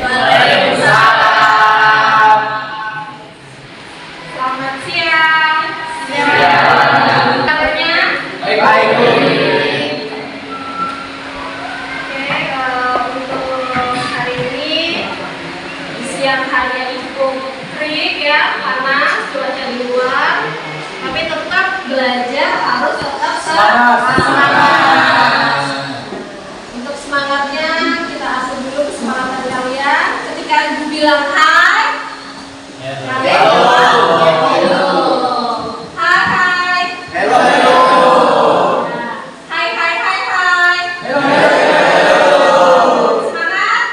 Waalaikumsalam. Selamat siang. Siang. Kabarnya? Baik. Oke, untuk hari ini di siang hari cukup terik ya, panas cuaca di luar, tapi tetap belajar harus tetap semangat. Untuk semangatnya kita asal dulu kesemangatan kalian. Ketika ibu bilang hai, kalian jawab hello. Hai. Hello. Nah, hai. Hello. Semangat.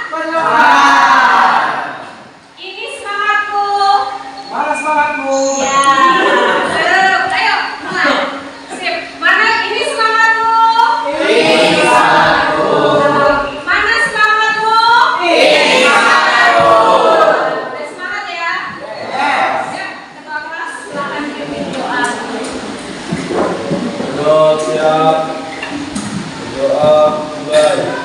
Ini semangatku. Mana semangatmu? Ya. Sip. Ayo, mulai. Sip. Mana ini semangatmu? Ini semangatku. Mana semangatmu? Ini semangatku. Udah semangat ya? Yes. Ya, ketua kelas silakan pimpin doa. Siap. Doa mulai. Doa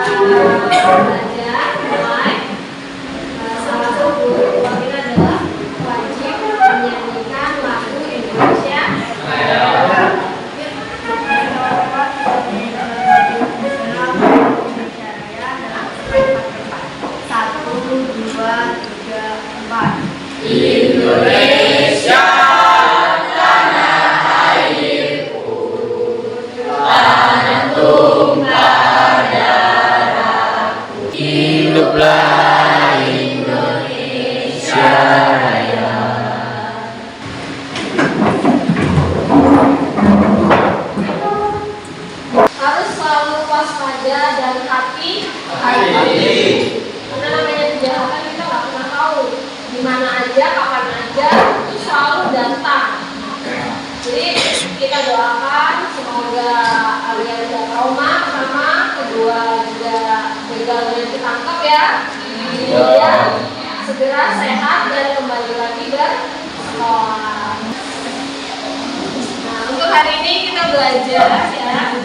Sebelum kita belajar mulai, salah satu guru kita adalah wajib menyanyikan lagu Indonesia. Satu, dua, tiga, empat. Indonesia. Hiduplah Indonesia Raya. Harus selalu waspada dan hati-hati. Karena namanya kejahatan kita nggak pernah tahu di mana aja, kapan aja, itu selalu datang. Jadi kita doakan semoga kalian tidak trauma pertama, kedua juga begalnya ditangkap ya. Kemudian segera sehat dan kembali lagi bersekolah. Nah, untuk hari ini kita belajar ya.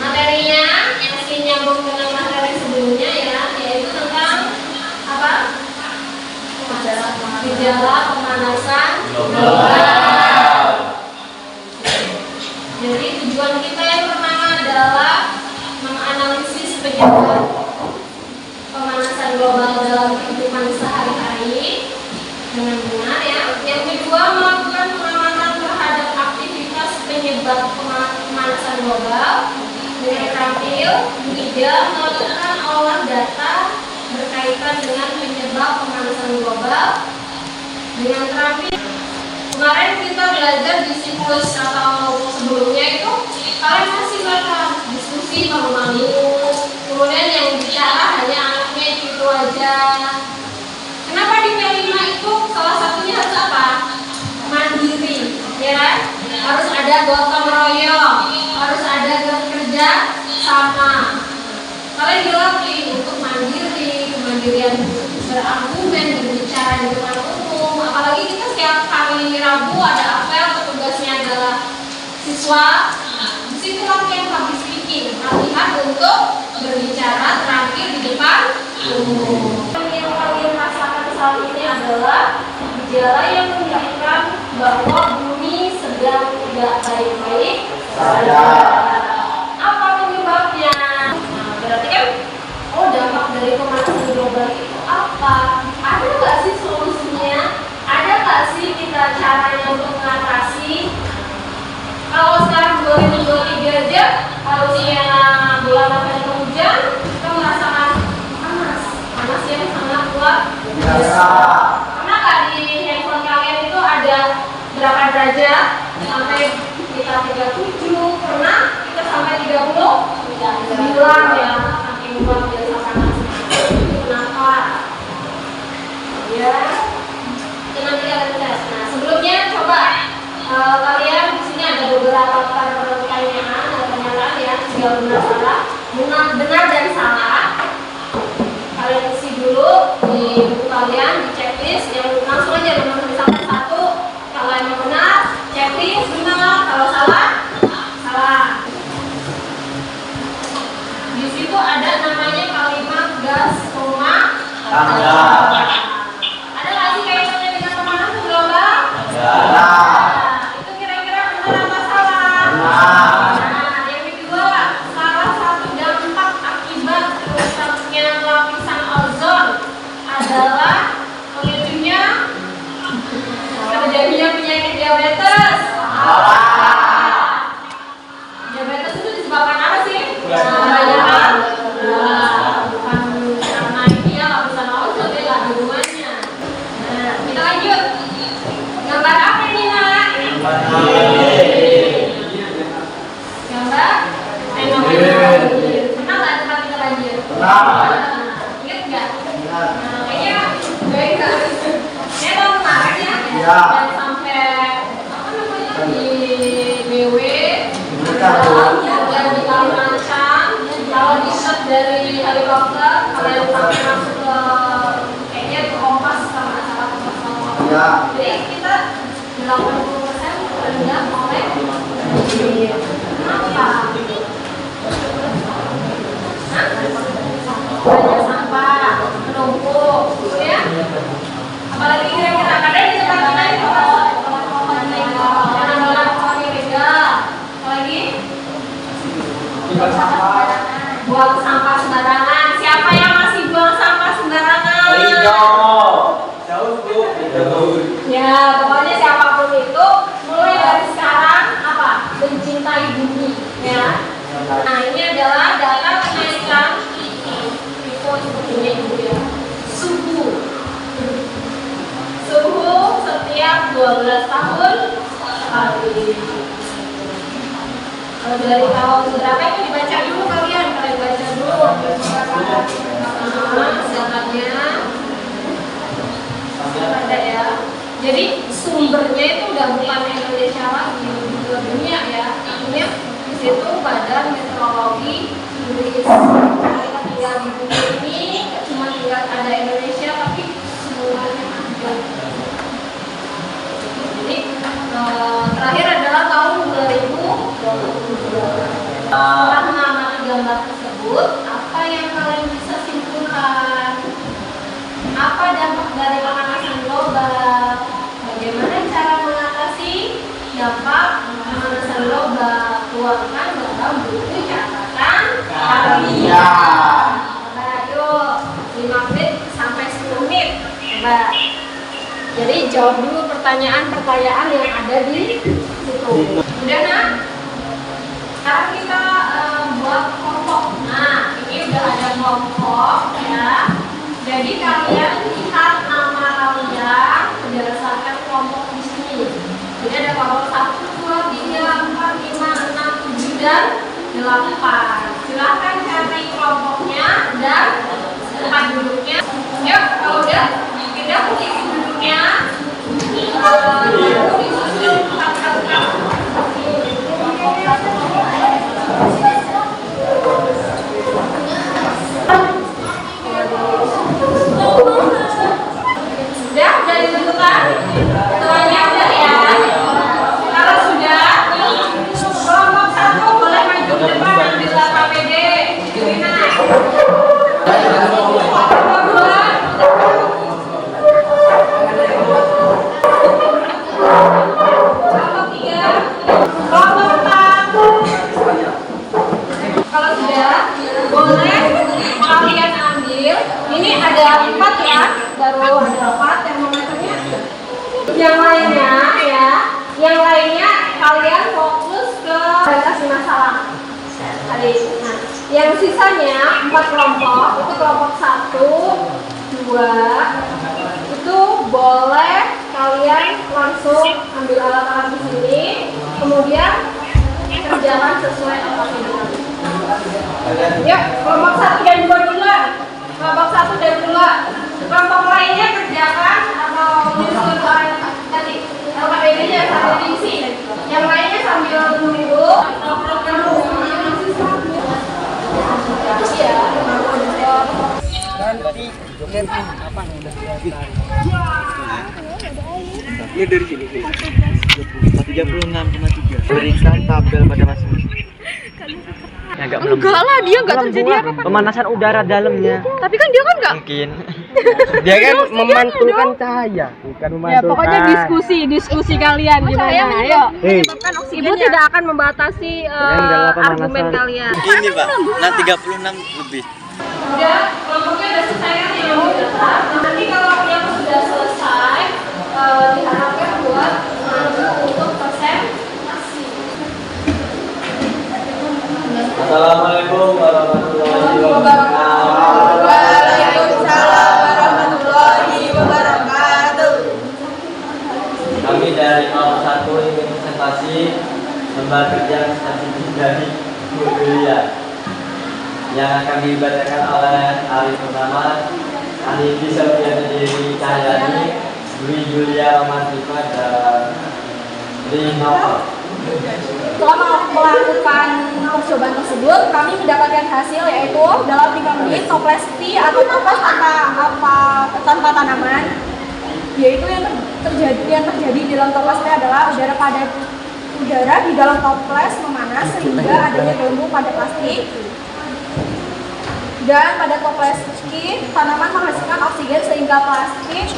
Materinya yang masih nyambung dengan materi sebelumnya ya, yaitu tentang apa? Gejala pemanasan global. Jadi tujuan kita yang pertama adalah menganalisis penyebab pemanasan global dalam kehidupan sehari-hari dengan benar ya. Yang kedua, melakukan pengamatan terhadap aktivitas penyebab pemanasan global dengan terampil. Ketiga, melakukan olah data berkaitan dengan penyebab pemanasan global dengan terampil. Kemarin kita belajar di siklus atau sebelumnya itu kalian masih bakal diskusi malu-malu, kemudian yang bicara hanya anaknya itu aja. Kenapa di P5 itu salah satunya harus apa? Mandiri, ya kan? Harus ada gotong royong, harus ada kerja sama. Kalian dilatih untuk mandiri, kemandirian berargumen, berbicara di depan umum. Apalagi kita setiap hari Rabu ada apel, petugasnya adalah siswa. Di situ latihan public speaking, latihan untuk berbicara terakhir di depan umum. Yang kalian rasakan saat ini adalah gejala yang menunjukkan bahwa bumi sedang tidak baik-baik saja. Apa penyebabnya? Nah, berarti kan, oh dampak dari pemanasan global itu apa? Ada nggak sih solusinya? Ada nggak sih kita caranya untuk mengatasi? Kalau sekarang 2023 aja harusnya bulan November hujan, kita merasakan panas yang sangat luar biasa. Pernah nggak di handphone kalian itu ada berapa derajat sampai kita 37, hilang ya, saking luar biasa panasnya. Kenapa? Ya, itu nanti kalian tes. Nah, sebelumnya coba kalian di sini ada beberapa pertanyaan dan pernyataan ya, jawab benar salah, benar dan salah. Kalian isi dulu di buku kalian, di checklist, yang langsung aja nomor tulisan satu. Kalau yang benar, checklist benar. Kalau salah, salah. Di situ ada namanya kalimat gas rumah tangga. Ada nggak sih kaitannya dengan pemanasan global? Ada. Itu kira-kira benar apa salah? Nah, yang kedua, salah satu dampak akibat rusaknya lapisan ozon adalah pemicunya terjadinya penyakit diabetes. Diabetes itu disebabkan apa sih? Kebanyakan bukan karena ini ya lapisan ozon, dia nggak ada hubungannya. Nah, kita lanjut. Gambar apa ini, Nak? Gambar fenomena banjir. Pernah nggak tempat kita banjir? Ingat nggak? Kayaknya baik nggak? Saya tahu kemarin ya. Dan sampai apa namanya di BW, dan di Kalimantan, kalau di shot dari helikopter, kalian sampai masuk ke kayaknya ke Kompas sama salah Kompas. Jadi kita 80% terendam oleh banjir. Kenapa? Banyak sampah, menumpuk, ya. Apalagi kira-kira kadang di tempat kita itu pohon ilegal, apalagi buang sampah sembarangan. Siapa yang masih buang sampah sembarangan? Ya, pokoknya siapapun itu mulai dari sekarang apa? Mencintai bumi, ya. Nah, ini adalah data kenaikan suhu setiap 12 tahun sekali. Kalau dari tahun berapa itu dibaca dulu kalian baca dulu silakannya ada ya. Jadi sumbernya itu udah bukan Indonesia lagi, udah dunia ya. Artinya di situ Badan Meteorologi Inggris. Kita tinggal di bumi ini cuma tinggal ada Indonesia tapi semuanya ada. Jadi terakhir adalah tahun 2022. Setelah mengamati gambar tersebut, apa yang kalian bisa simpulkan? Apa dampak dari pemanasan global? Bagaimana cara mengatasi dampak pemanasan global? Tuangkan dalam buku catatan kalian. Nah, yuk 5 menit sampai 10 menit. Coba. Jadi jawab dulu pertanyaan-pertanyaan yang ada di situ. Udah, Nak? Sekarang kita buat kelompok. Nah, ini udah ada kelompok ya. Jadi kalian lihat nama kalian berdasarkan kelompok di sini. Jadi ada kelompok 1, 2, 3, 4, 5, 6, 7 dan 8. Silahkan cari kelompoknya dan tempat duduknya. Yuk, kalau udah pindah ke isi duduknya. Disusun 4 kali. Udah ditentukan? Semuanya udah ya? Kalau sudah, kelompok 1 boleh maju ke depan ambil KPD. Irina. Kelompok 2. Kelompok 3. Kelompok 4. Kalau sudah, boleh kalian ambil. Ini ada 4 ya, baru ada 4 termometernya. Yang lainnya ya, yang lainnya kalian fokus ke orientasi masalah. Tadi, nah, yang sisanya 4 kelompok itu kelompok 1, 2 itu boleh kalian langsung ambil alat-alat di sini, kemudian kerjakan sesuai apa yang Yuk, kelompok 1 dan 2 dulu. Kelompok 1 dan 2. Kelompok lainnya kerjakan atau menyusun tadi LKPD-nya sambil diisi. Yang lainnya sambil nunggu. Ya dari sini. 36,3. Berikan tabel pada masing-masing. Enggak lah, dia enggak terjadi apa-apa. Pemanasan udara dalamnya. Tapi kan dia kan enggak. Mungkin. Dia kan memantulkan cahaya, bukan Ya memantulkan. pokoknya diskusi kalian gimana? Ayo. Menyebabkan oksigen Ibu tidak akan membatasi argumen kalian. Ini Pak, nah 36 lebih. Udah, kelompoknya udah selesai kan yang mendaftar. Nanti kalau yang sudah selesai, diharapkan buat untuk presentasi. Assalamualaikum warahmatullahi wabarakatuh. Waalaikumsalam warahmatullahi wabarakatuh. Kami dari 01 ingin presentasi lembar kerja statistik dari Bu Julia yang akan dibacakan oleh Arif Purnama, Andi Sofian Dewi Cahyani, Dwi Julia Romantika, dan Rinova. Setelah melakukan percobaan tersebut, kami mendapatkan hasil yaitu dalam 5 menit toples P atau toples tanpa tanaman, yaitu yang terjadi di dalam toples P adalah udara di dalam toples memanas sehingga adanya gelembung pada plastik. Dan pada toples Q, tanaman menghasilkan oksigen sehingga plastik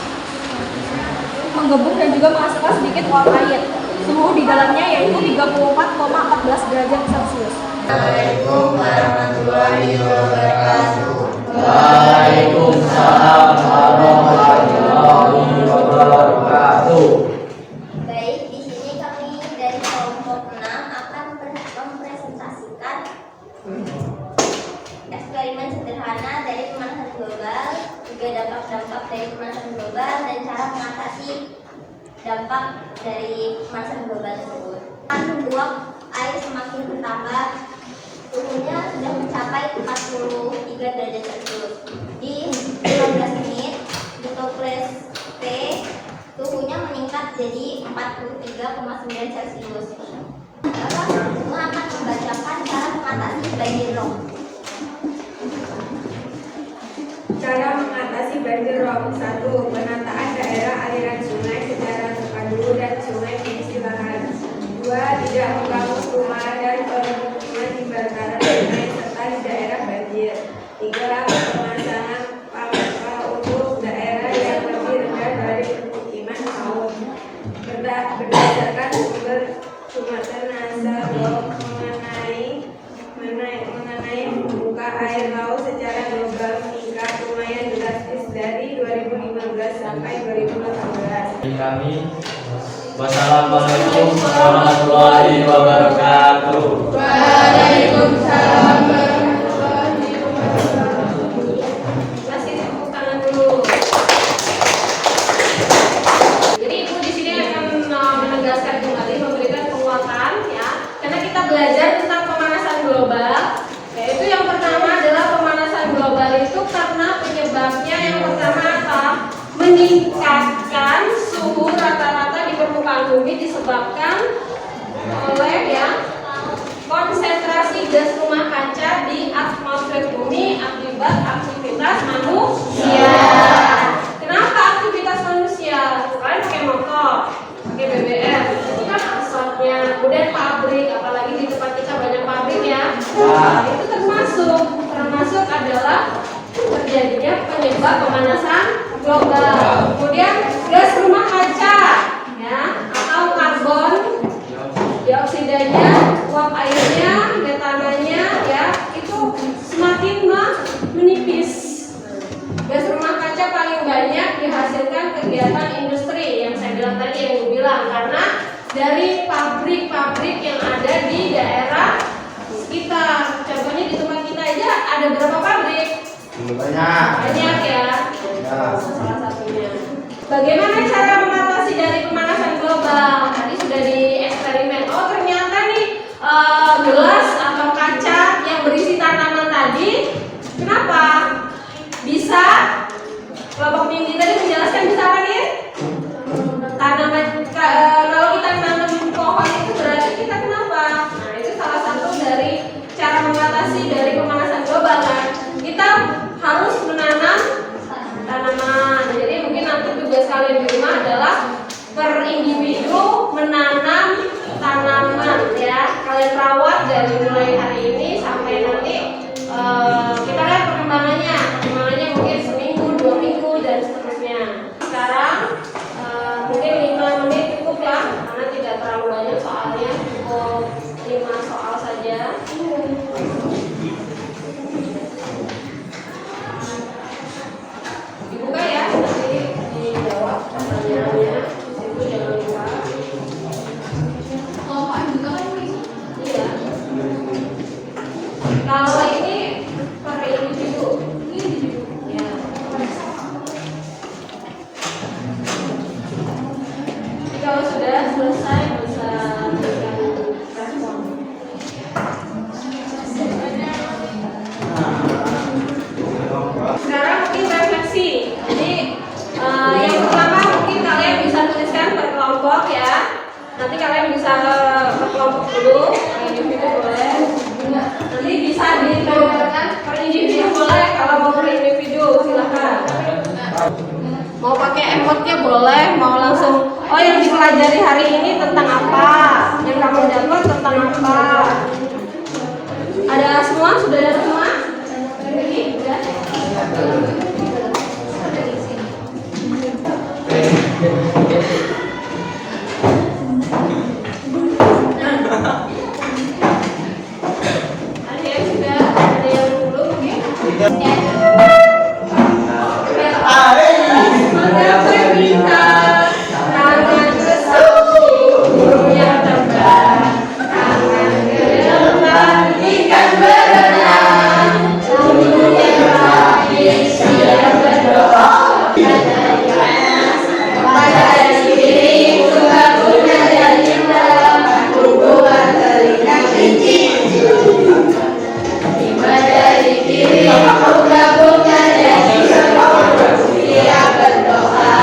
menggebung dan juga menghasilkan sedikit uap air. Suhu di dalamnya yaitu 34,14 derajat Celcius. Assalamualaikum warahmatullahi wabarakatuh. Waalaikumsalam warahmatullahi wabarakatuh. Baik, di sini kami dari kelompok 6 akan mempresentasikan eksperimen sederhana dari pemanasan global, juga dampak-dampak dari pemanasan global dan cara mengatasi dampak dari pemanasan global tersebut. Uap air semakin bertambah, suhunya sudah mencapai 43 derajat Celcius. Di 15 menit di toples P suhunya meningkat jadi 43,9 Celcius. Bapak semua akan membacakan cara mengatasi banjir rob. Cara mengatasi banjir rob. 1. Penataan daerah aliran sungai secara terpadu dan sungai mengisi lahan. 2. Tidak membangun rumah dan permukiman di bantaran sungai serta di daerah banjir. 3. Pemasangan pampa untuk daerah yang lebih rendah dari permukiman laut. Berdasarkan sumber NASA mengenai muka air laut secara global meningkat lumayan drastis dari 2015 sampai 2018. Kami wassalamualaikum warahmatullahi wabarakatuh. Waalaikumsalam. Masih tepuk tangan dulu. Jadi Ibu di sini akan menegaskan kembali, memberikan penguatan ya. Karena kita belajar tentang pemanasan global, yaitu yang pertama adalah pemanasan global itu karena penyebabnya yang pertama apa? Meningkatkan suhu rata-rata di permukaan bumi disebabkan oleh ya konsentrasi gas rumah kaca di atmosfer bumi akibat aktivitas manusia. Kenapa aktivitas manusia? Kalian pakai motor, pakai BBM, itu kan asapnya. Kemudian pabrik, apalagi di tempat kita banyak pabrik ya. Itu termasuk adalah terjadinya penyebab pemanasan global. Kemudian gas rumah kaca ya, atau karbon dioksidanya, uap airnya, metananya ya, itu semakin menipis. Gas rumah kaca paling banyak dihasilkan kegiatan industri yang saya bilang tadi, yang Ibu bilang, karena dari pabrik-pabrik yang ada di daerah sekitar. Contohnya di tempat kita aja ada berapa pabrik? Banyak ya. Salah satunya. Bagaimana cara mengatasi dari pemanasan global? Tadi sudah di eksperimen. Oh ternyata nih gelas atau kaca yang berisi individu menanam tanaman ya. Kalian rawat dari mulai hari ini sampai nanti kita lihat perkembangannya mungkin seminggu, 2 minggu dan seterusnya. Sekarang mungkin 5 menit cukup ya, karena tidak terlalu banyak soalnya, cukup 5 soal saja. Dibuka ya, nanti dijawab pertanyaannya. Itu jangan lupa. Iya. Kalau ini per individu. Ya. Jadi kalau sudah selesai bisa berikan respon. Sekarang mungkin refleksi. Jadi yang pertama mungkin kalian bisa tuliskan per kelompok ya. Nanti kalian bisa per kelompok dulu, per individu boleh. Nanti bisa ditambahkan per individu boleh. Kalau mau per individu silakan. Mau pakai emotnya boleh, mau langsung. Oh yang dipelajari hari ini tentang apa? Yang kamu dapat tentang apa? Ada semua? Sudah ada semua? Ini udah. Ada yang sudah, ada yang belum mungkin? Tangan ke samping yang terbang, tangan ke depan ikan berenang, tubuh yang rapi siap berdoa. Pada diri gabungnya dan cinta, hubungan telinga cincin. Pada diri gabungnya dan cinta, siap berdoa.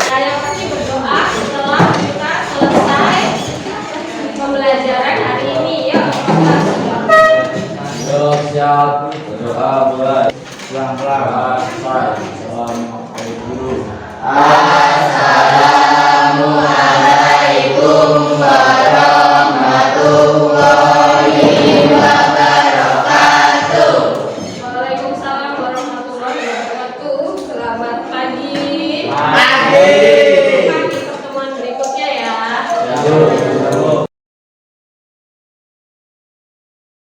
Nah, yang pasti berdoa setelah kita selesai pembelajaran hari ini ya. Siap, berdoa mulai. Pelan-pelan. Assalamualaikum.